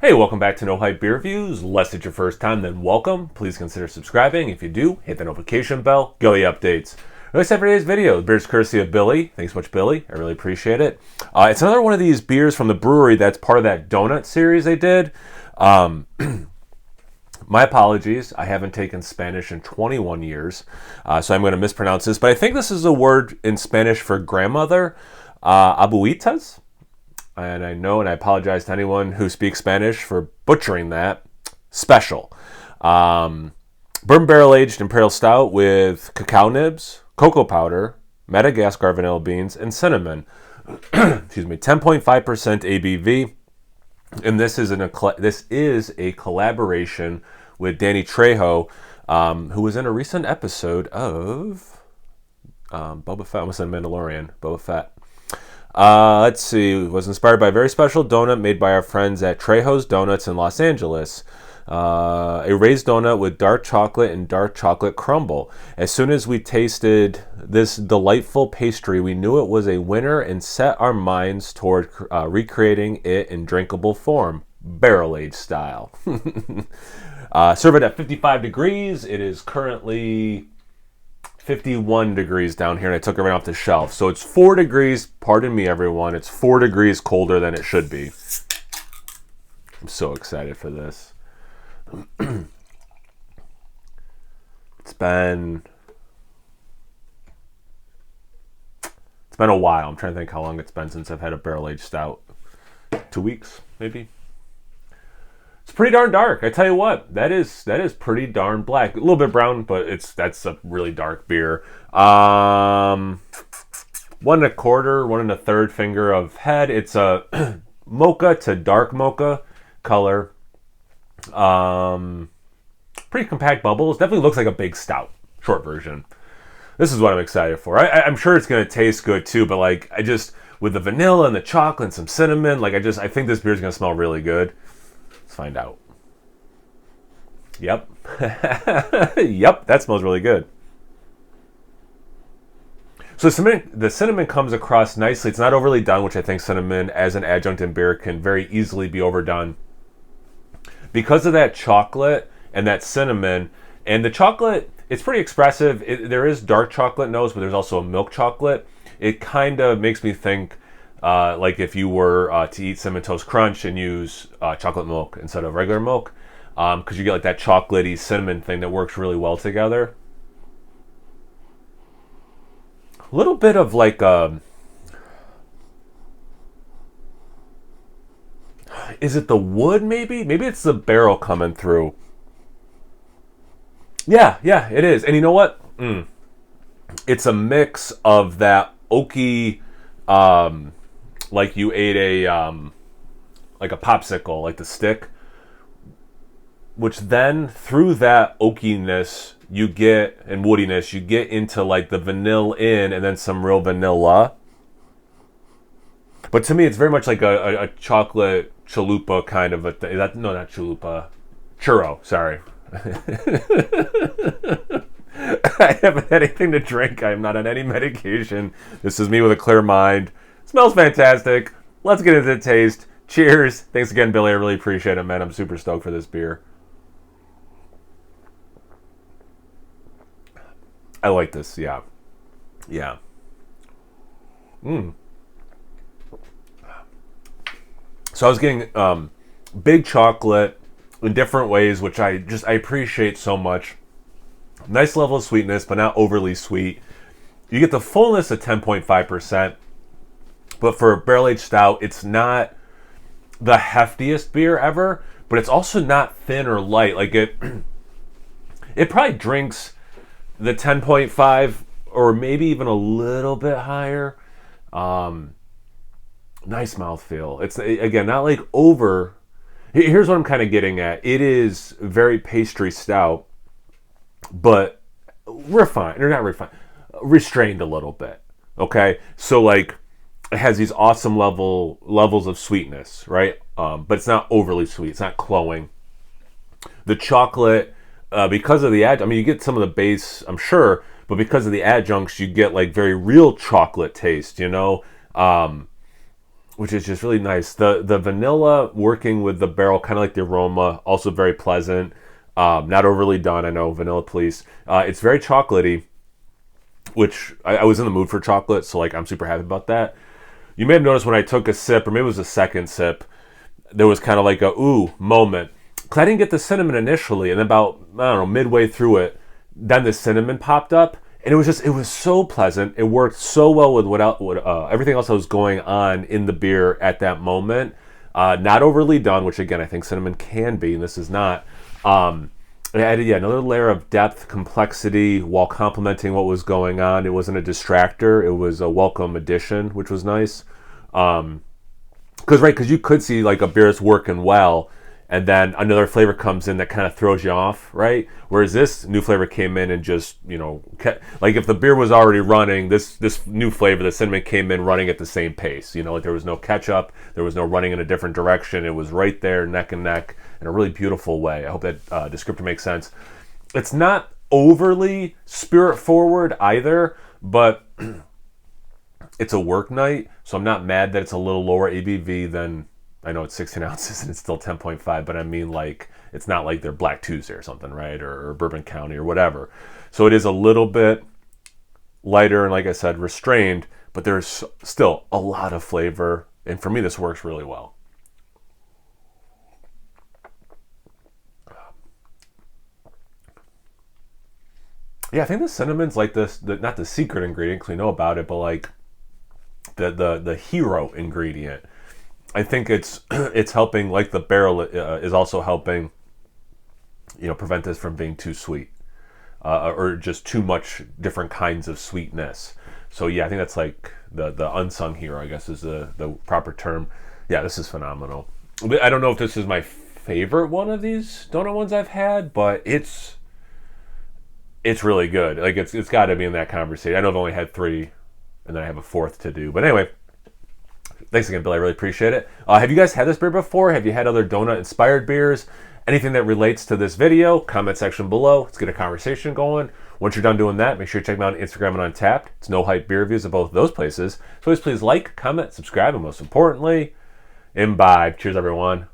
Hey, welcome back to No Hype Beer Reviews. Unless it's your first time, then welcome. Please consider subscribing. If you do, hit the notification bell. Go the updates. That's for today's video. The beer's courtesy of Billy. Thanks so much, Billy. I really appreciate it. It's another one of these beers from the Bruery that's part of that donut series they did. My apologies. I haven't taken Spanish in 21 years, so I'm going to mispronounce this. But I think this is a word in Spanish for grandmother, abuelitas. And I know, and I apologize to anyone who speaks Spanish for butchering that. Special. Bourbon barrel aged imperial stout with cacao nibs, cocoa powder, Madagascar vanilla beans, and cinnamon. Excuse me, 10.5% ABV. And this is a collaboration with Danny Trejo, who was in a recent episode of Boba Fett. I almost said Mandalorian. Boba Fett. Let's see. It was inspired by a very special donut made by our friends at Trejo's Donuts in Los Angeles. A raised donut with dark chocolate and dark chocolate crumble. As soon as we tasted this delightful pastry, we knew it was a winner and set our minds toward recreating it in drinkable form, barrel-aged style. Serve it at 55 degrees. It is currently 51 degrees down here, and I took it right off the shelf. So it's 4 degrees, pardon me everyone, it's 4 degrees colder than it should be. I'm so excited for this. It's been a while. I'm trying to think how long it's been since I've had a barrel-aged stout. 2 weeks, maybe? It's pretty darn dark. I tell you what, that is pretty darn black. A little bit brown, but that's a really dark beer. 1 1/4, 1 1/3 finger of head. It's a mocha to dark mocha color. Pretty compact bubbles. Definitely looks like a big stout. Short version. This is what I'm excited for. I'm sure it's gonna taste good too, but like with the vanilla and the chocolate and some cinnamon, like I think this beer is gonna smell really good. Let's find out. Yep. Yep, that smells really good. So the cinnamon comes across nicely. It's not overly done, which I think cinnamon as an adjunct in beer can very easily be overdone. Because of that chocolate and that cinnamon, and the chocolate, it's pretty expressive. There is dark chocolate nose, but there's also a milk chocolate. It kind of makes me think like if you were to eat Cinnamon Toast Crunch and use chocolate milk instead of regular milk, because you get like that chocolatey cinnamon thing that works really well together. A little bit of like is it the wood maybe? Maybe it's the barrel coming through. Yeah, it is. And you know what? It's a mix of that oaky, like you ate like a popsicle, like the stick, which then through that oakiness you get and woodiness, you get into like the vanilla in and then some real vanilla. But to me, it's very much like a chocolate chalupa kind of a thing. No, not chalupa, churro. Sorry. I haven't had anything to drink. I am not on any medication. This is me with a clear mind. Smells fantastic. Let's get into the taste. Cheers. Thanks again, Billy. I really appreciate it, man. I'm super stoked for this beer. I like this. Yeah. So I was getting big chocolate in different ways, which I appreciate so much. Nice level of sweetness, but not overly sweet. You get the fullness of 10.5%, but for a barrel-aged stout, it's not the heftiest beer ever, but it's also not thin or light. Like it probably drinks the 10.5 or maybe even a little bit higher. Nice mouthfeel. It's, again, not like over. Here's what I'm kind of getting at. It is very pastry stout, but refined, or not refined, restrained a little bit. Okay? So like it has these awesome levels of sweetness, right? But it's not overly sweet. It's not cloying. The chocolate, because of the you get some of the base, I'm sure, but because of the adjuncts, you get like very real chocolate taste, you know? which is just really nice. The vanilla working with the barrel, kind of like the aroma, also very pleasant. Not overly done. I know, vanilla police. It's very chocolatey, which I was in the mood for chocolate, so like I'm super happy about that. You may have noticed when I took a sip, or maybe it was a second sip, there was kind of like a ooh moment. Because I didn't get the cinnamon initially, and then about, I don't know, midway through it, then the cinnamon popped up, and it was so pleasant. It worked so well with everything else that was going on in the beer at that moment. Not overly done, which again I think cinnamon can be, and this is not. It added another layer of depth, complexity, while complementing what was going on. It wasn't a distractor; it was a welcome addition, which was nice. Because you could see like a beer is working well, and then another flavor comes in that kind of throws you off, right? Whereas this new flavor came in and just, like if the beer was already running, this new flavor, the cinnamon, came in running at the same pace. Like there was no catch up, there was no running in a different direction. It was right there, neck and neck, in a really beautiful way. I hope that descriptor makes sense. It's not overly spirit forward either, but it's a work night, so I'm not mad that it's a little lower ABV than, I know it's 16 ounces and it's still 10.5, but I mean, like, it's not like they're Black Tuesday or something, right? Or Bourbon County or whatever. So it is a little bit lighter and, like I said, restrained, but there's still a lot of flavor. And for me, this works really well. Yeah, I think the cinnamon's like not the secret ingredient because we know about it, but like the hero ingredient. I think it's helping, like the barrel is also helping, prevent this from being too sweet or just too much different kinds of sweetness. So yeah, I think that's like the unsung hero, I guess is the proper term. Yeah, this is phenomenal. I don't know if this is my favorite one of these donut ones I've had, but it's really good. Like it's got to be in that conversation. I know I've only had 3, and then I have a 4th to do. But anyway. Thanks again, Bill. I really appreciate it. Have you guys had this beer before? Have you had other donut-inspired beers? Anything that relates to this video, comment section below. Let's get a conversation going. Once you're done doing that, make sure you check me out on Instagram and Untapped. It's No Hype Beer Reviews at both those places. So please like, comment, subscribe, and most importantly, imbibe. Cheers, everyone.